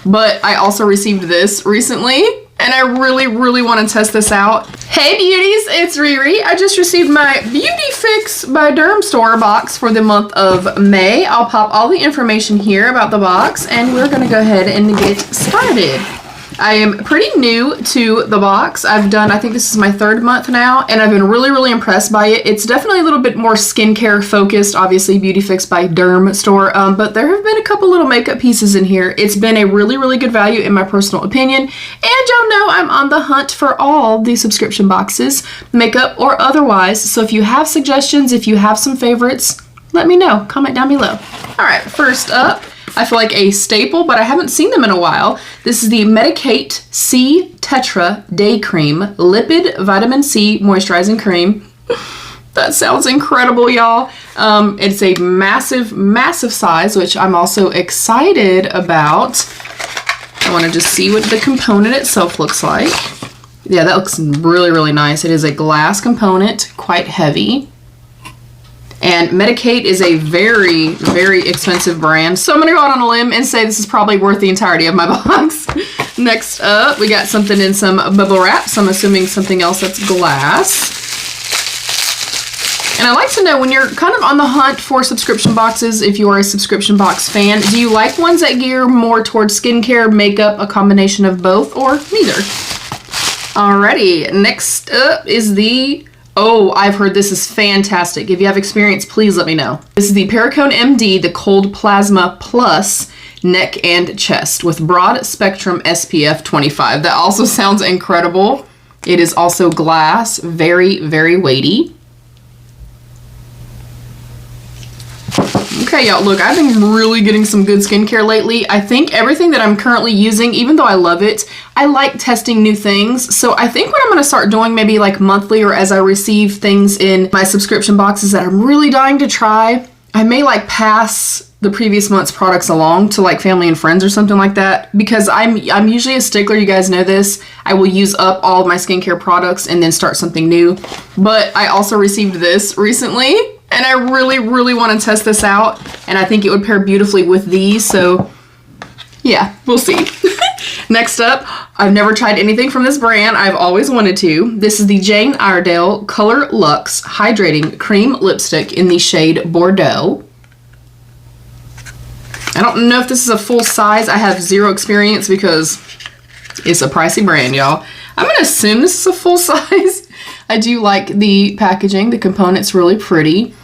But I also received this recently, and I really want to test this out. Hey beauties, it's Riri. I just received my BeautyFix by Dermstore box for the month of May. I'll pop all the information here about the box, and we're gonna go ahead and get started. I am pretty new to the box. I think this is my 3rd month now, and I've been really impressed by it. It's definitely a little bit more skincare focused, obviously BeautyFix by Dermstore, but there have been a couple little makeup pieces in here. It's been a really good value in my personal opinion, and y'all know I'm on the hunt for all the subscription boxes, makeup or otherwise, so if you have suggestions, if you have some favorites, let me know. Comment down below. All right, first up, I feel like a staple, but I haven't seen them in a while. This is the Medicate C Tetra Day Cream Lipid Vitamin C Moisturizing Cream. That sounds incredible, y'all. It's a massive size, which I'm also excited about. I want to just see what the component itself looks like. Yeah, that looks really nice. It is a glass component, quite heavy. And Medicate is a very expensive brand. So I'm gonna go out on a limb and say this is probably worth the entirety of my box. Next up, we got something in some bubble wrap. So I'm assuming something else that's glass. And I'd like to know, when you're kind of on the hunt for subscription boxes, if you are a subscription box fan, do you like ones that gear more towards skincare, makeup, a combination of both, or neither? Alrighty, next up is the... Oh, I've heard this is fantastic. If you have experience, please let me know. This is the Perricone MD, the Cold Plasma Plus Neck and Chest with Broad Spectrum SPF 25. That also sounds incredible. It is also glass, very weighty. Okay, y'all, look, I've been really getting some good skincare lately. I think everything that I'm currently using, even though I love it, I like testing new things. So I think what I'm going to start doing, maybe like monthly or as I receive things in my subscription boxes that I'm really dying to try, I may like pass the previous month's products along to like family and friends or something like that, because I'm usually a stickler. You guys know this. I will use up all of my skincare products and then start something new. But I also received this recently, and I really want to test this out, and I think it would pair beautifully with these, so yeah, we'll see. Next up, I've never tried anything from this brand. I've always wanted to. This is the Jane Iredale Color Luxe Hydrating Cream Lipstick in the shade Bordeaux. I don't know if this is a full size. I have zero experience because it's a pricey brand, y'all. I'm going to assume this is a full size. I do like the packaging. The component's really pretty.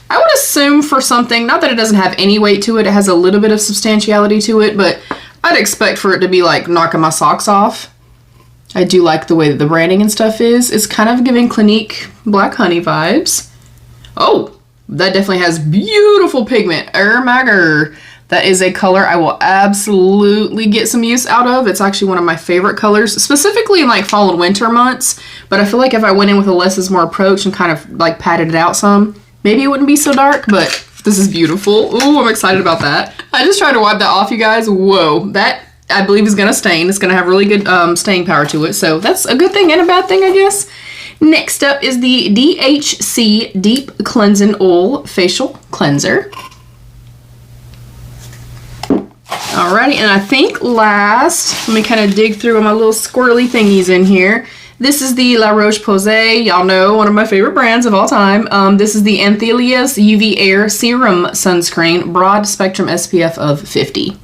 I would assume for something, not that it doesn't have any weight to it, it has a little bit of substantiality to it, but I'd expect for it to be like knocking my socks off. I do like the way that the branding and stuff is. It's kind of giving Clinique Black Honey vibes. Oh, that definitely has beautiful pigment. Oh my god. That is a color I will absolutely get some use out of. It's actually one of my favorite colors, specifically in like fall and winter months. But I feel like if I went in with a less is more approach and kind of like padded it out some, maybe it wouldn't be so dark, but this is beautiful. Ooh, I'm excited about that. I just tried to wipe that off, you guys. Whoa, that I believe is gonna stain. It's gonna have really good staying power to it. So that's a good thing and a bad thing, I guess. Next up is the DHC Deep Cleansing Oil Facial Cleanser. Alrighty, and I think last, let me kind of dig through my little squirrely thingies in here. This is the La Roche-Posay, y'all know, one of my favorite brands of all time. This is the Anthelios UV Air Serum Sunscreen, broad spectrum SPF of 50.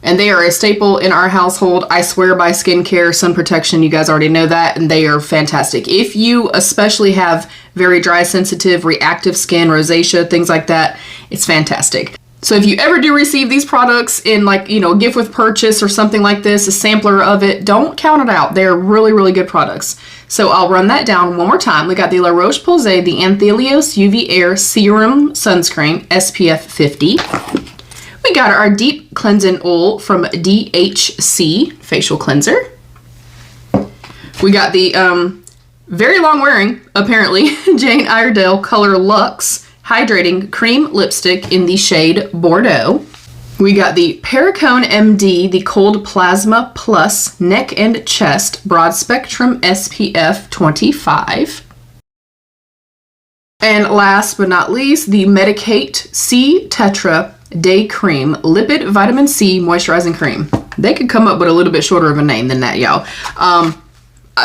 And they are a staple in our household. I swear by skincare, sun protection, you guys already know that, and they are fantastic. If you especially have very dry, sensitive, reactive skin, rosacea, things like that, it's fantastic. So if you ever do receive these products in like, you know, a gift with purchase or something like this, a sampler of it, don't count it out. They're really good products. So I'll run that down one more time. We got the La Roche-Posay, the Anthelios UV Air Serum Sunscreen, SPF 50. We got our Deep Cleansing Oil from DHC Facial Cleanser. We got the very long wearing, apparently, Jane Iredale Color Luxe Hydrating Cream Lipstick in the shade Bordeaux. We got the Perricone MD, the Cold Plasma Plus Neck and Chest Broad Spectrum SPF 25. And last but not least, the Medicate C Tetra Day Cream Lipid Vitamin C Moisturizing Cream. They could come up with a little bit shorter of a name than that, y'all.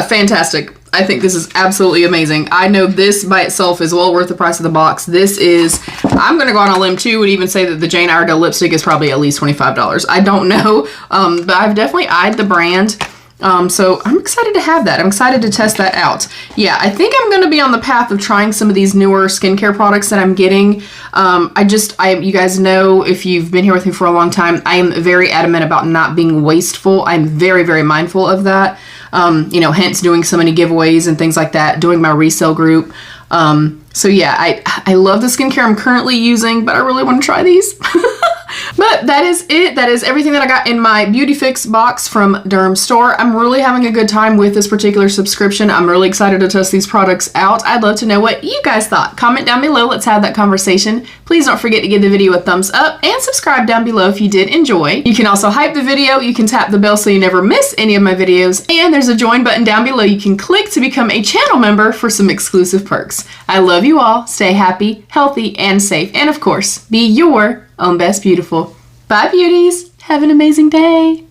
Fantastic. I think this is absolutely amazing. I know this by itself is well worth the price of the box. This is, I'm going to go on a limb too and even say that the Jane Iredale lipstick is probably at least $25. I don't know, but I've definitely eyed the brand. So I'm excited to have that. I'm excited to test that out. Yeah, I think I'm going to be on the path of trying some of these newer skincare products that I'm getting. You guys know, if you've been here with me for a long time, I am very adamant about not being wasteful. I'm very, very mindful of that. You know, hence doing so many giveaways and things like that, doing my resale group. So yeah, I love the skincare I'm currently using, but I really want to try these. But that is it. That is everything that I got in my BeautyFix box from Dermstore. I'm really having a good time with this particular subscription. I'm really excited to test these products out. I'd love to know what you guys thought. Comment down below. Let's have that conversation. Please don't forget to give the video a thumbs up and subscribe down below if you did enjoy. You can also hype the video. You can tap the bell so you never miss any of my videos. And there's a join button down below you can click to become a channel member for some exclusive perks. I love you all. Stay happy, healthy, and safe. And of course, be your own best beautiful. Bye, beauties. Have an amazing day.